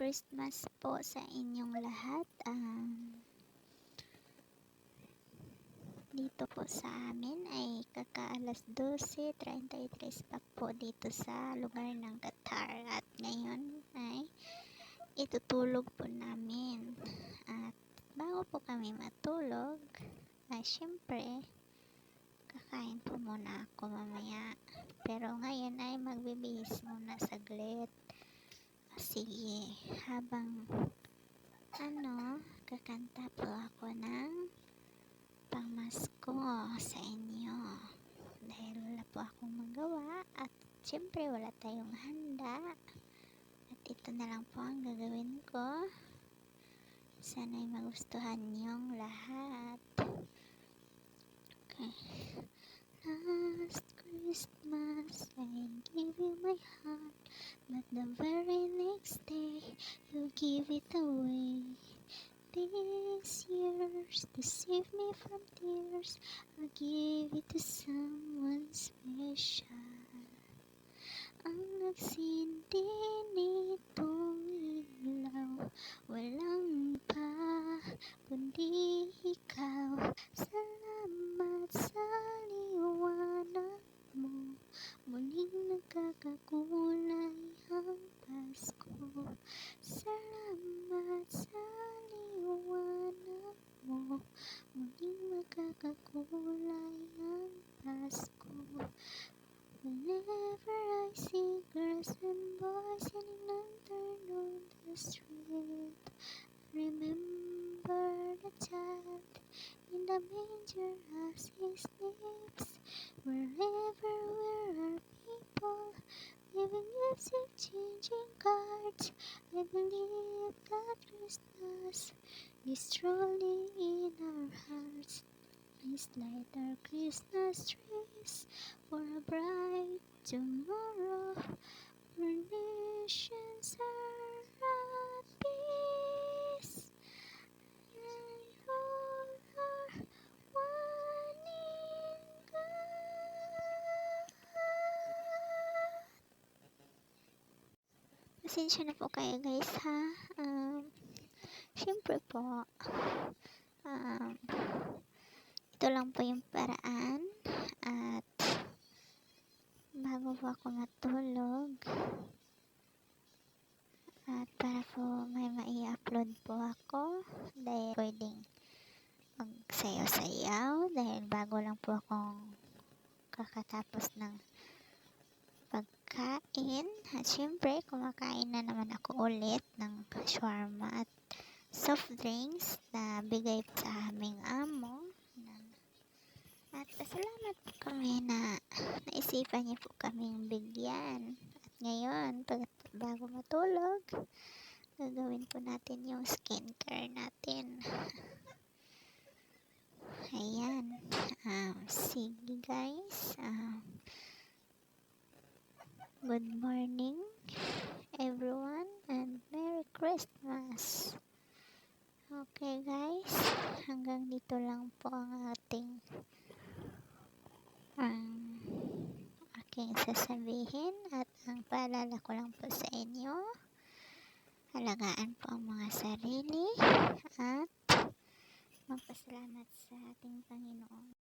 Christmas po sa inyong lahat. Dito po sa amin ay kaka-alas 12:33 pa po dito sa lugar ng Qatar. At ngayon ay itutulog po namin. At bago po kami matulog, syempre, kakain po muna ako mamaya. Pero ngayon ay magbibihis muna saglit. Sige, habang kakanta po ako ng pamasko sa inyo. Dahil wala po akong magawa at syempre wala tayong handa. At ito na lang po ang gagawin ko. Sana'y magustuhan niyong lahat. Okay. Last Christmas, I gave you my heart, but the very next day, you give it away. This year's to save me from tears, I'll give it to someone special. Ang nagsindi nitong ilaw, walang iba kundi ikaw. Salamat sa liwanag mo, muling nagkakakulay ang Pasko. Salamat sa liwanag mo, muling magkakakulay ang Pasko. Whenever I see girls and boys singing lantern on the street, remember the child in the manger as he sleeps. Wherever there are people giving gifts, exchanging cards, I believe that Christmas is truly in our hearts. Please light our Christmas trees for a bright tomorrow, where nations are at peace, and all are one in God. Pasensya na po kayo guys ha. Siyempre po, ito lang po yung paraan. At bago po ako matulog, at para po may mai-upload po ako, dahil pwedeng magsayaw-sayaw dahil bago lang po akong kakatapos ng pagkain. At syempre kumakain na naman ako ulit ng shawarma at soft drinks na bigay sa aming amo. At pasalamat po kami na naisipan niyo po kaming bigyan. At ngayon, bago matulog, gagawin po natin yung skincare natin. Ayan. Sige guys. Good morning everyone and Merry Christmas. Okay guys, hanggang dito lang po ang aking sasabihin. At ang paalala ko lang po sa inyo, alagaan po ang mga sarili at magpasalamat sa ating Panginoon.